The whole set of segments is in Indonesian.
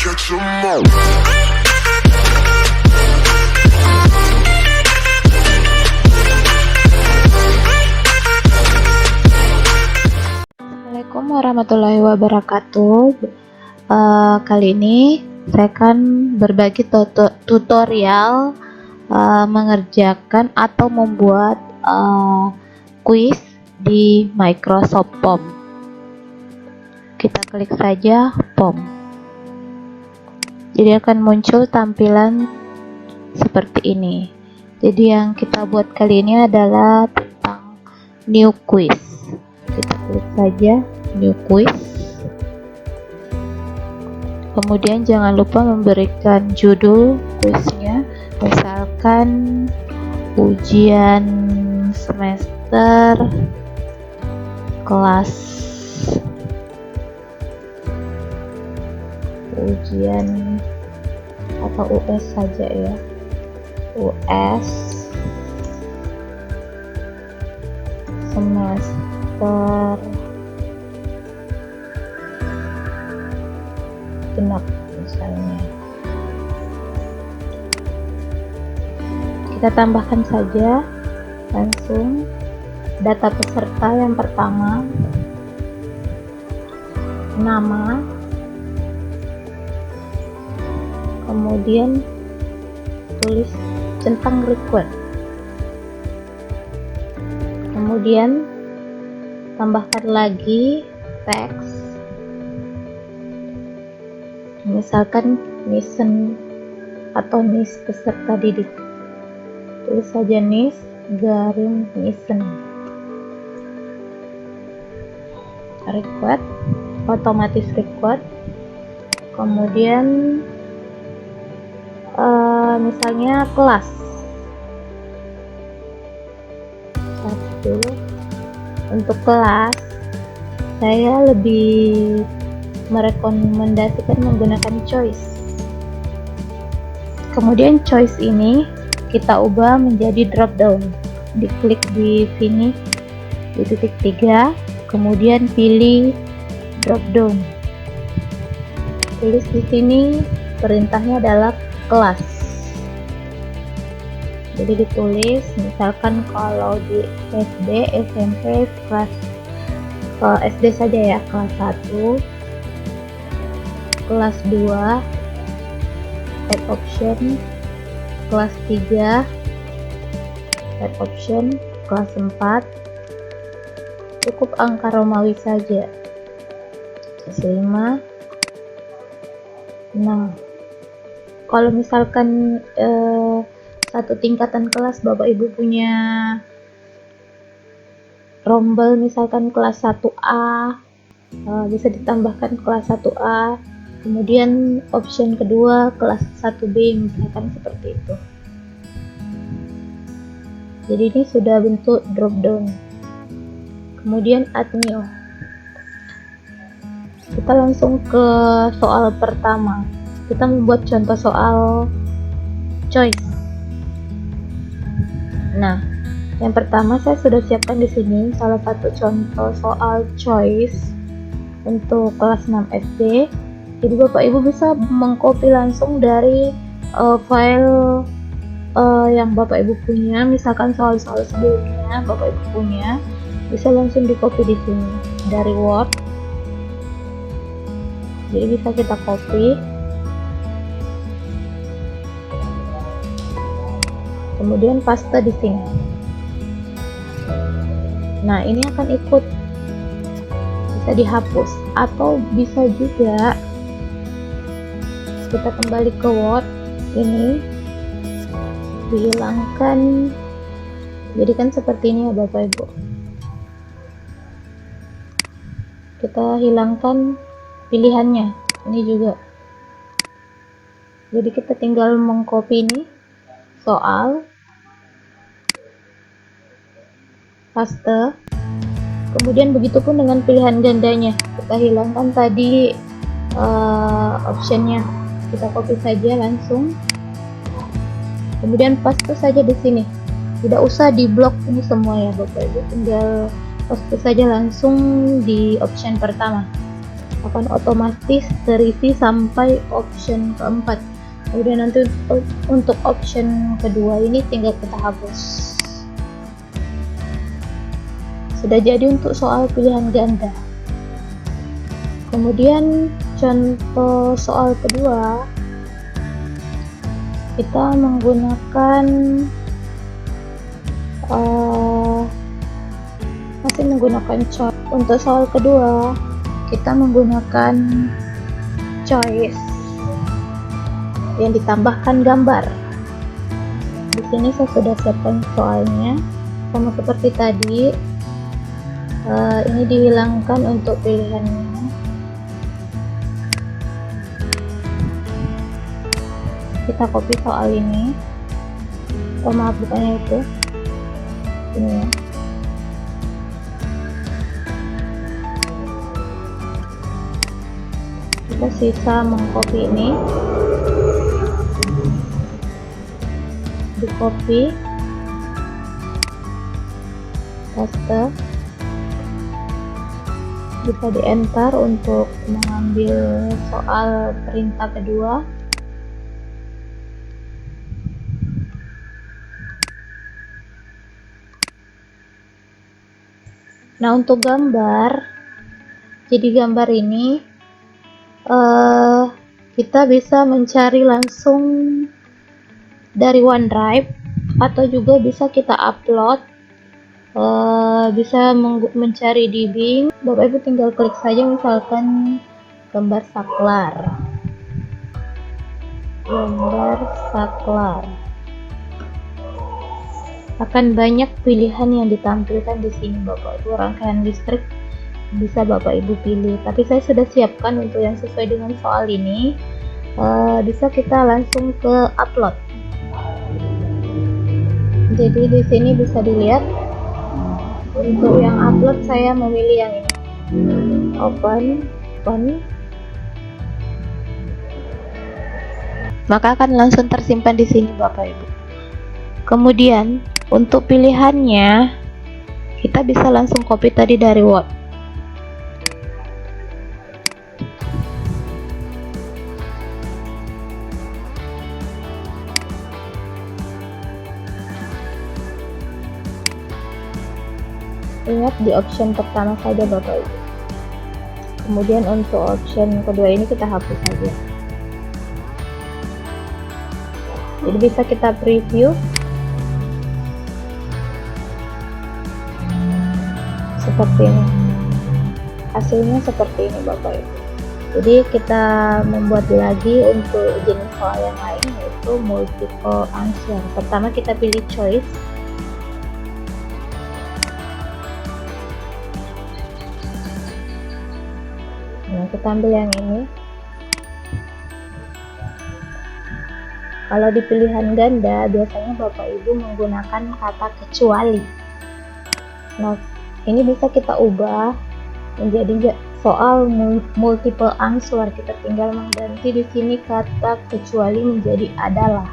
catch 'em all. Assalamualaikum warahmatullahi wabarakatuh. Kali ini saya akan berbagi tutorial mengerjakan atau membuat kuis di Microsoft Form. Kita klik saja Form. Jadi akan muncul tampilan seperti ini. Jadi yang kita buat kali ini adalah tentang new quiz. Kita klik saja new quiz. Kemudian jangan lupa memberikan judul kuisnya, misalkan ujian semester kelas, ujian atau US saja ya, US semester genap misalnya. Kita tambahkan saja langsung data peserta. Yang pertama nama, kemudian tulis centang request, kemudian tambahkan lagi teks, misalkan Nisen atau NIS peserta didik, tulis saja NIS garing Nisen. Request, otomatis request, kemudian misalnya kelas 1. Untuk kelas saya lebih merekomendasikan menggunakan choice. Kemudian choice ini kita ubah menjadi drop down. Diklik di sini di titik 3, kemudian pilih drop down. Tulis di sini perintahnya adalah kelas. Jadi ditulis misalkan kalau di SD, SMP, kelas SD saja ya, kelas 1, kelas 2, type option, kelas 3, type option, kelas 4, cukup angka Romawi saja, kelas 5, 6. Kalau misalkan satu tingkatan kelas Bapak Ibu punya rombel misalkan kelas 1A, bisa ditambahkan kelas 1A, kemudian option kedua kelas 1B misalkan seperti itu. Jadi ini sudah bentuk drop down. Kemudian add new. Kita langsung ke soal pertama. Kita membuat contoh soal choice. Nah, yang pertama saya sudah siapkan di sini salah satu contoh soal choice untuk kelas 6 SD. Jadi Bapak Ibu bisa mengcopy langsung dari file yang Bapak Ibu punya. Misalkan soal-soal sebelumnya Bapak Ibu punya, bisa langsung di copy di sini dari Word. Jadi bisa kita copy, kemudian paste di sini. Nah, ini akan ikut, bisa dihapus atau bisa juga kita kembali ke Word, ini dihilangkan, jadikan seperti ini ya Bapak Ibu. Kita hilangkan pilihannya ini juga. Jadi kita tinggal mengcopy ini soal, paste, kemudian begitupun dengan pilihan gandanya. Kita hilangkan tadi optionnya, kita copy saja langsung, kemudian paste saja di sini. Tidak usah di blok ini semua ya Bapak Ibu, tinggal paste saja langsung di option pertama. akan otomatis terisi sampai option keempat. Kemudian nanti untuk option kedua ini tinggal kita hapus. Sudah jadi untuk soal pilihan ganda. Kemudian contoh soal kedua, kita menggunakan masih menggunakan choice. Untuk soal kedua kita menggunakan choice yang ditambahkan gambar. Di sini saya sudah siapkan soalnya sama seperti tadi. Ini dihilangkan untuk pilihannya. Kita copy soal ini. Oh maaf, bukannya itu. Ini ya. Kita sisa mengcopy ini. Di copy, paste. Bisa di enter untuk mengambil soal perintah kedua. Nah, untuk gambar, jadi gambar ini kita bisa mencari langsung dari OneDrive atau juga bisa kita upload. Bisa mencari di Bing. Bapak Ibu tinggal klik saja misalkan gambar saklar. Akan banyak pilihan yang ditampilkan di sini Bapak Ibu. Rangkaian listrik bisa Bapak Ibu pilih, tapi saya sudah siapkan untuk yang sesuai dengan soal ini. Bisa kita langsung ke upload. Jadi di sini bisa dilihat untuk yang upload saya memilih yang ini. Open. Maka akan langsung tersimpan di sini Bapak Ibu. Kemudian untuk pilihannya kita bisa langsung copy tadi dari Word. Ingat di option pertama saja Bapak Ibu. Kemudian untuk option kedua ini kita hapus saja. Jadi bisa kita preview seperti ini. Hasilnya seperti ini Bapak Ibu. Jadi kita membuat lagi untuk jenis soal yang lain, yaitu multiple answer. Pertama kita pilih choice. Nah, kita ambil yang ini. Kalau di pilihan ganda biasanya Bapak Ibu menggunakan kata kecuali. Nah, ini bisa kita ubah menjadi soal multiple answer. Kita tinggal mengganti di sini kata kecuali menjadi adalah.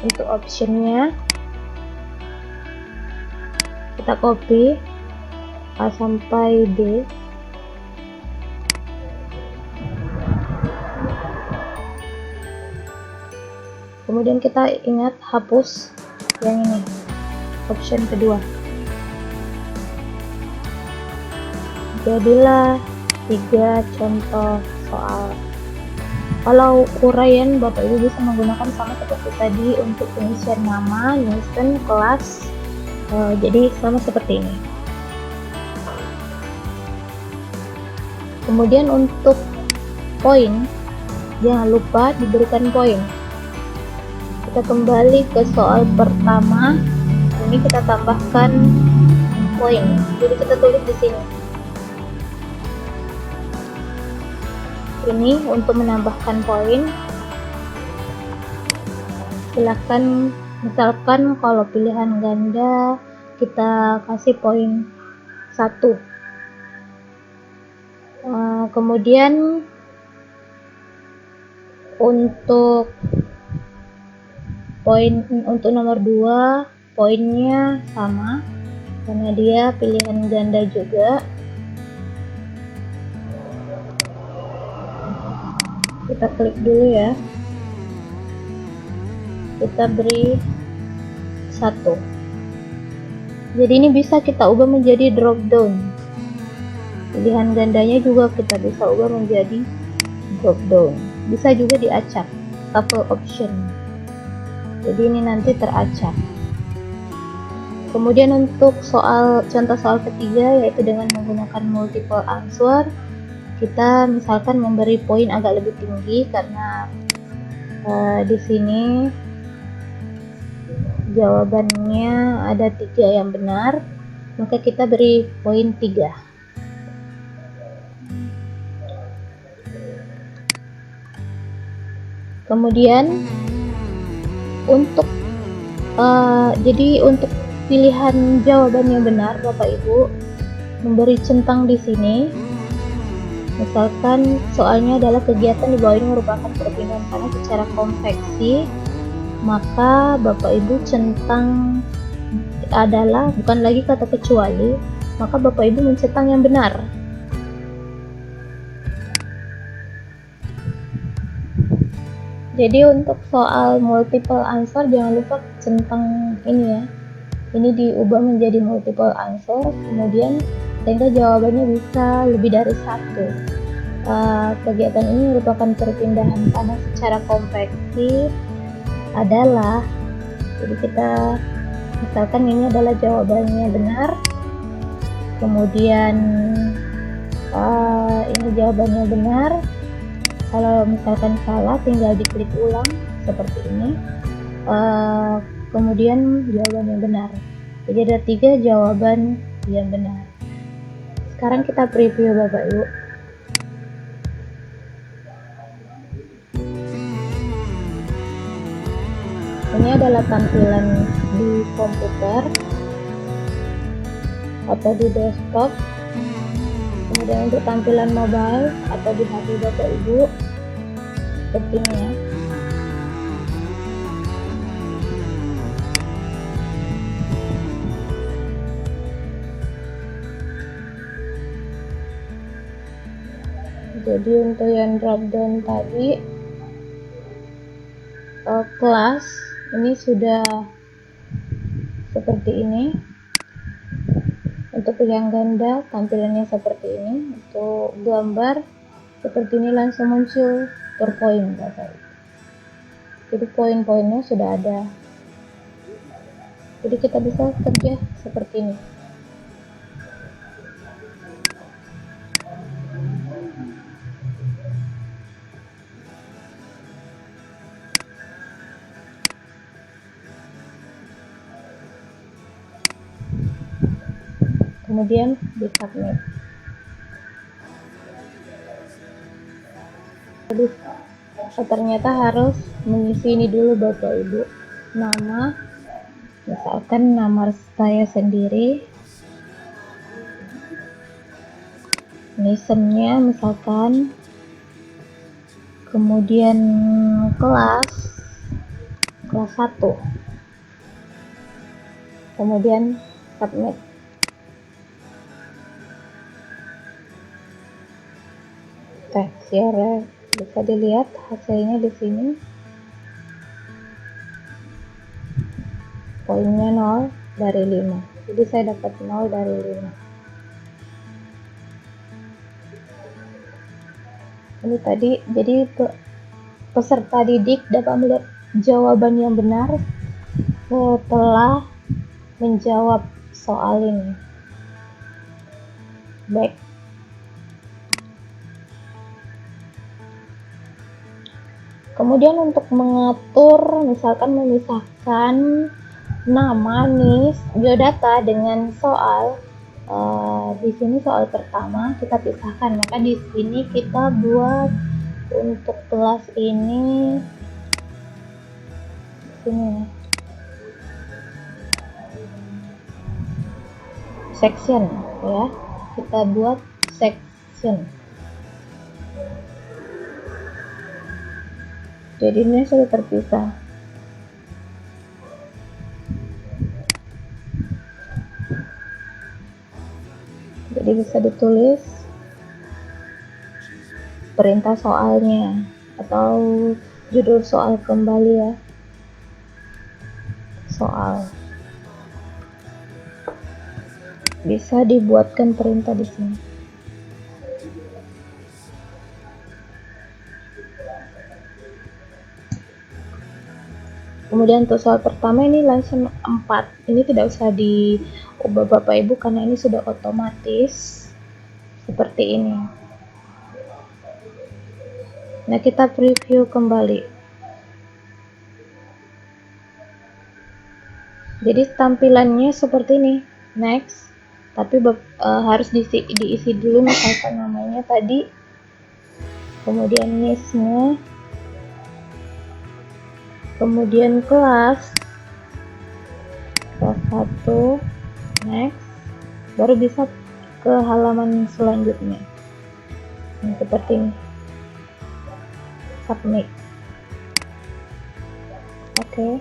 Untuk optionnya kita copy A sampai D. Kemudian kita ingat hapus yang ini, option kedua. Jadilah 3 contoh soal. Kalau uraian Bapak Ibu bisa menggunakan sama seperti tadi untuk pengisian nama, Newton, kelas. Jadi sama seperti ini. Kemudian untuk poin, jangan lupa diberikan poin. Kita kembali ke soal pertama. Ini kita tambahkan poin. Jadi kita tulis di sini. Ini untuk menambahkan poin. Silakan, misalkan kalau pilihan ganda kita kasih poin 1. Kemudian untuk poin untuk nomor 2 poinnya sama, karena dia pilihan ganda juga. Kita klik dulu ya, kita beri 1. Jadi ini bisa kita ubah menjadi drop down. Pilihan gandanya juga kita bisa ubah menjadi drop down. Bisa juga diacak, couple option. Jadi ini nanti teracak. Kemudian untuk contoh soal ketiga, yaitu dengan menggunakan multiple answer, kita misalkan memberi poin agak lebih tinggi karena di sini jawabannya ada 3 yang benar, maka kita beri poin 3. Kemudian untuk jadi untuk pilihan jawaban yang benar, Bapak Ibu memberi centang di sini. Misalkan soalnya adalah kegiatan di bawah ini merupakan perpindahan tanah secara konveksi, maka Bapak Ibu centang adalah bukan lagi kata kecuali, maka Bapak Ibu mencentang yang benar. Jadi untuk soal multiple answer jangan lupa centang ini ya, ini diubah menjadi multiple answer, kemudian sehingga jawabannya bisa lebih dari 1. Kegiatan ini merupakan perpindahan tanah secara konveksi adalah, jadi kita misalkan ini adalah jawabannya benar, kemudian ini jawabannya benar. Kalau misalkan salah tinggal diklik ulang seperti ini, kemudian jawaban yang benar. Jadi ada 3 jawaban yang benar. Sekarang kita preview Bapak Ibu. Ini adalah tampilan di komputer atau di desktop. Kemudian untuk tampilan mobile atau di HP Bapak Ibu seperti ini ya. Jadi untuk yang drop down tadi, kelas ini sudah seperti ini. Untuk pilihan ganda tampilannya seperti ini, untuk gambar seperti ini langsung muncul per poin Bapak. Jadi poin-poinnya sudah ada, jadi kita bisa kerja seperti ini. Kemudian di submit. Jadi ternyata harus mengisi ini dulu Bapak Ibu, nama, misalkan nama saya sendiri, nickname-nya misalkan, kemudian kelas 1, kemudian submit. Share, bisa dilihat hasilnya di sini. Poinnya 0 dari 5. Jadi saya dapat 0 dari 5. Ini tadi, jadi peserta didik dapat melihat jawaban yang benar setelah menjawab soal ini. Baik. Kemudian untuk mengatur, misalkan memisahkan nama nih biodata dengan soal, di sini soal pertama kita pisahkan, maka di sini kita buat untuk kelas ini sini section ya, kita buat section. Jadi ini sudah terpisah. Jadi bisa ditulis perintah soalnya atau judul soal kembali ya, soal. Bisa dibuatkan perintah di sini. Kemudian untuk soal pertama ini langsung 4. Ini tidak usah diubah Bapak Ibu karena ini sudah otomatis seperti ini. Nah, kita preview kembali. Jadi tampilannya seperti ini. Next. Tapi harus diisi dulu misalkan namanya tadi, kemudian niche-nya, kemudian kelas 1, next, baru bisa ke halaman selanjutnya. Nah, seperti ini. Submit. Oke.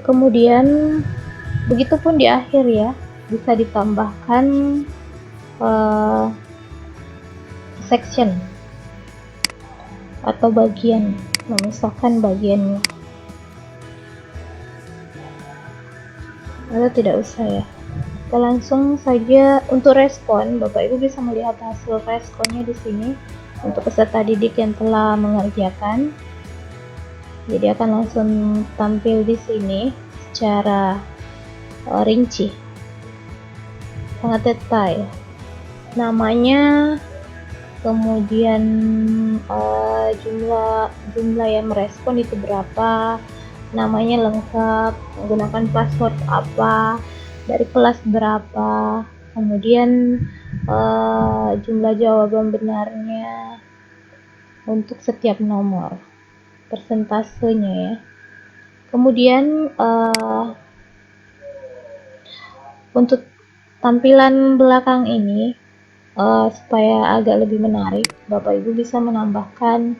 Kemudian begitupun di akhir ya, bisa ditambahkan section atau bagian, memisahkan bagiannya. Atau tidak usah ya. Kita langsung saja untuk respon. Bapak Ibu bisa melihat hasil responnya di sini untuk peserta didik yang telah mengerjakan. Jadi akan langsung tampil di sini secara rinci, sangat detail. Namanya, kemudian jumlah yang merespon itu berapa, namanya lengkap, menggunakan password apa, dari kelas berapa, kemudian jumlah jawaban benarnya untuk setiap nomor, persentasenya ya. Kemudian untuk tampilan belakang ini, supaya agak lebih menarik, Bapak Ibu bisa menambahkan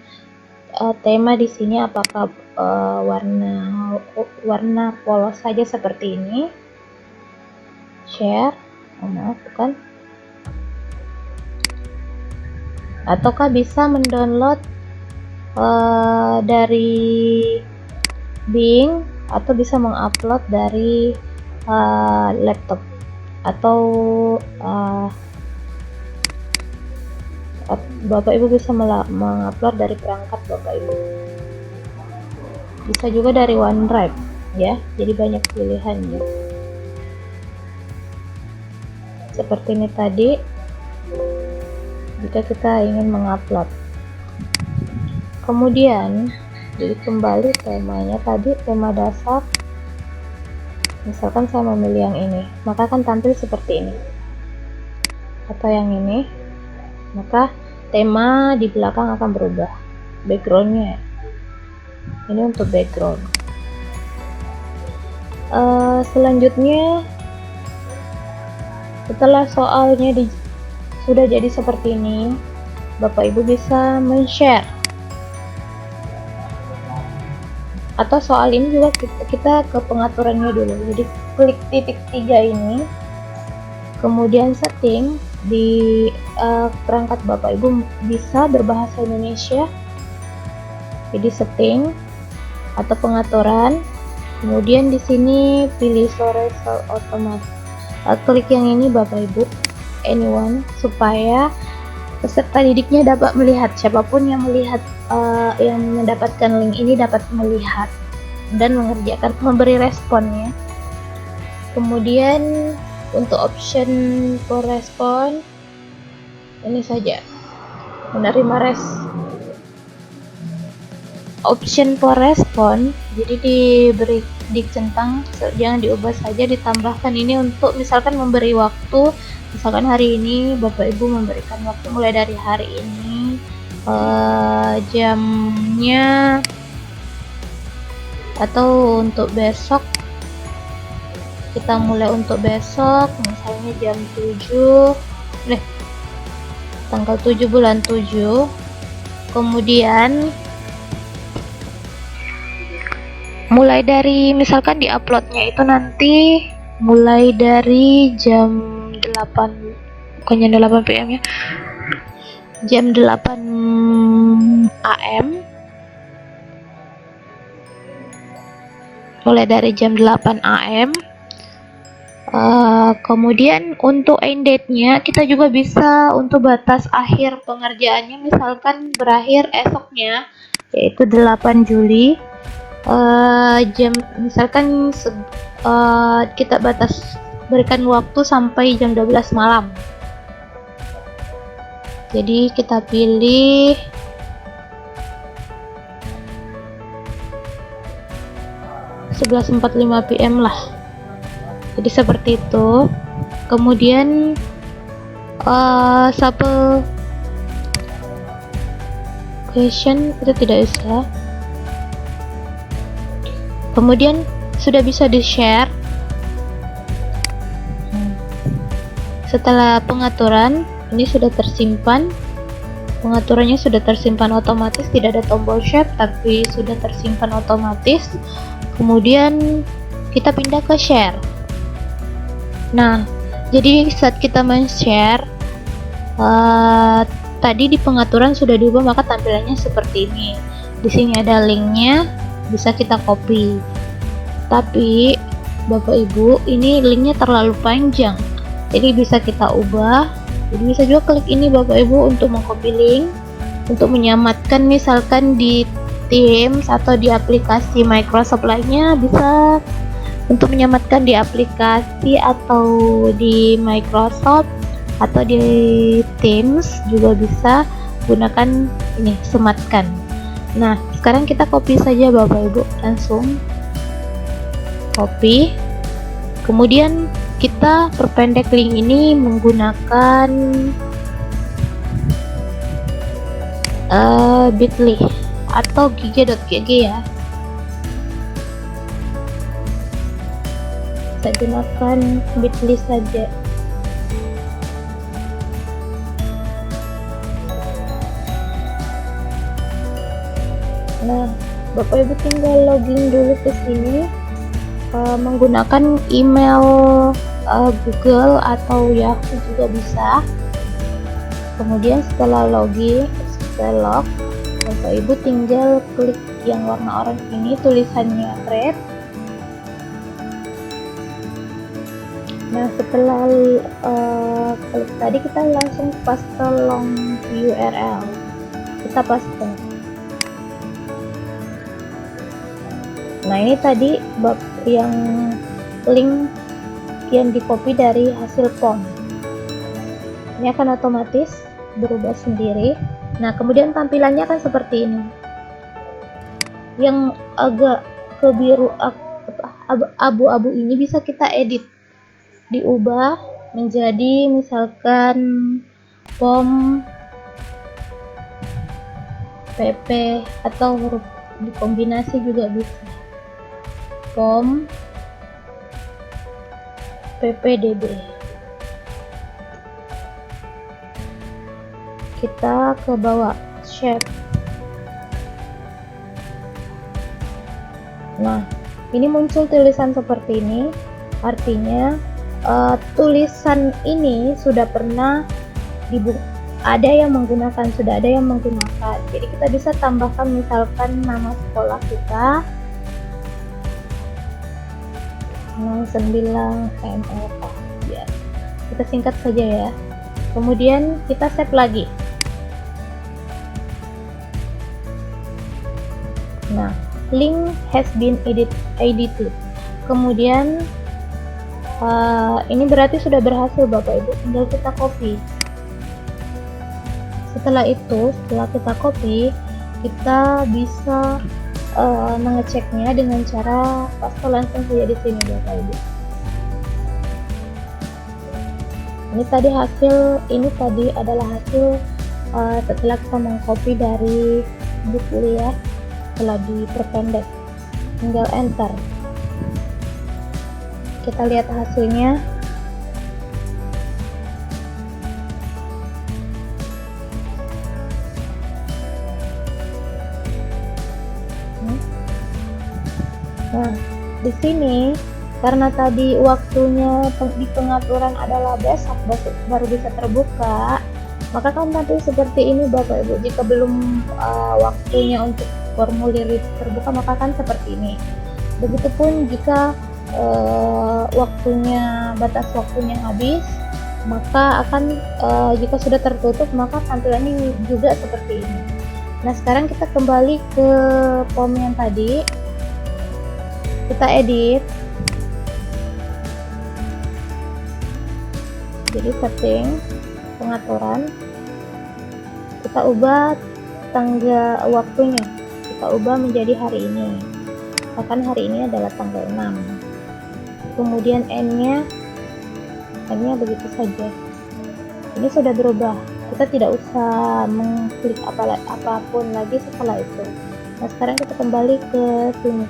tema di sini, apakah warna polos saja seperti ini, share, bukan, ataukah bisa mendownload dari Bing, atau bisa mengupload dari laptop, atau Bapak Ibu bisa mengupload dari perangkat Bapak Ibu. Bisa juga dari OneDrive ya, jadi banyak pilihannya. Seperti ini tadi, jika kita ingin mengupload. Kemudian jadi kembali temanya tadi, tema dasar. Misalkan saya memilih yang ini, maka akan tampil seperti ini. Atau yang ini, maka tema di belakang akan berubah. Backgroundnya, ini untuk background. Selanjutnya, setelah soalnya sudah jadi seperti ini, Bapak Ibu bisa men-share. Atau soal ini juga kita ke pengaturannya dulu. Jadi klik titik 3 ini, kemudian setting. Di perangkat Bapak Ibu bisa berbahasa Indonesia, jadi setting atau pengaturan. Kemudian di sini pilih sore otomatis. Klik yang ini Bapak Ibu, anyone, supaya peserta didiknya dapat melihat, siapapun yang melihat yang mendapatkan link ini dapat melihat dan mengerjakan, memberi responnya. Kemudian untuk option for respon, ini saja, menerima option for respon, jadi diberi dicentang, jangan diubah saja, ditambahkan ini untuk misalkan memberi waktu. Misalkan hari ini Bapak Ibu memberikan waktu mulai dari hari ini, jamnya, atau untuk besok, kita mulai untuk besok misalnya jam 7, tanggal 7 bulan 7. Kemudian mulai dari misalkan di uploadnya itu nanti mulai dari jam 8 8, bukan jam 8 PM ya, jam 8 AM, mulai dari jam 8 AM. Kemudian untuk end date-nya kita juga bisa untuk batas akhir pengerjaannya, misalkan berakhir esoknya yaitu 8 Juli, jam misalkan kita berikan waktu sampai jam 12 malam. Jadi kita pilih (11:45 PM) lah. Jadi seperti itu. Kemudian sample question itu tidak bisa. Kemudian sudah bisa di share. Setelah pengaturan ini sudah tersimpan, pengaturannya sudah tersimpan otomatis, tidak ada tombol share tapi sudah tersimpan otomatis. Kemudian kita pindah ke share. Nah, jadi saat kita men-share, tadi di pengaturan sudah diubah, maka tampilannya seperti ini. Di sini ada linknya, bisa kita copy. Tapi Bapak Ibu, ini linknya terlalu panjang, jadi bisa kita ubah. Jadi bisa juga klik ini Bapak Ibu untuk mengcopy link, untuk menyamatkan misalkan di Teams atau di aplikasi Microsoft lainnya, bisa untuk menyamatkan di aplikasi atau di Microsoft atau di Teams juga bisa gunakan ini, sematkan. Nah, sekarang kita copy saja Bapak Ibu, langsung copy. Kemudian kita perpendek link ini menggunakan bit.ly atau giga.gg ya. Saya gunakan bit.ly saja. Nah, Bapak Ibu tinggal login dulu ke sini menggunakan email Google atau Yahoo juga bisa. Kemudian setelah login, setelah log, Bapak Ibu tinggal klik yang warna orange ini, tulisannya create. Nah, setelah klik tadi, kita langsung paste long URL. Kita paste. Nah, ini tadi yang link yang di copy dari hasil form. Ini akan otomatis berubah sendiri. Nah, kemudian tampilannya akan seperti ini. Yang agak kebiru abu-abu ini bisa kita edit, diubah menjadi misalkan form PP atau huruf dikombinasi juga bisa, form PPDB. Kita ke bawah shape. Nah, ini muncul tulisan seperti ini, artinya tulisan ini sudah pernah ada yang menggunakan, sudah ada yang menggunakan. Jadi kita bisa tambahkan misalkan nama sekolah kita 09 MLK ya. Kita singkat saja ya. Kemudian kita save lagi. Nah, link has been edited. Kemudian ini berarti sudah berhasil Bapak Ibu, tinggal kita copy. Setelah itu, setelah kita copy, kita bisa mengeceknya dengan cara paste langsung saja di sini Bapak Ibu. Ini tadi adalah hasil setelah kita mengcopy dari bit.ly ya, setelah diperpendek, tinggal enter. Kita lihat hasilnya. Nah, di sini Karena tadi waktunya di pengaturan adalah besok baru bisa terbuka, maka kan nanti seperti ini Bapak Ibu. Jika belum waktunya untuk formulir itu terbuka, maka kan seperti ini. Begitupun jika batas waktunya habis, maka akan jika sudah tertutup, maka tampilannya juga seperti ini. Nah, sekarang kita kembali ke form yang tadi, kita edit. Jadi setting pengaturan, kita ubah tanggal waktunya, kita ubah menjadi hari ini. Misalkan hari ini adalah tanggal 6. Kemudian n-nya begitu saja. Ini sudah berubah. Kita tidak usah mengklik apapun lagi setelah itu. Nah, sekarang kita kembali ke sini.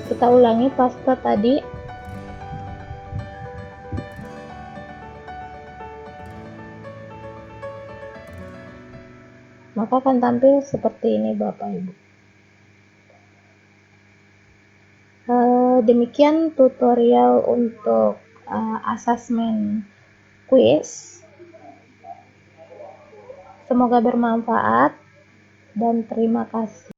Kita ulangi paste tadi. Maka akan tampil seperti ini Bapak Ibu. Demikian tutorial untuk asesmen quiz. Semoga bermanfaat dan terima kasih.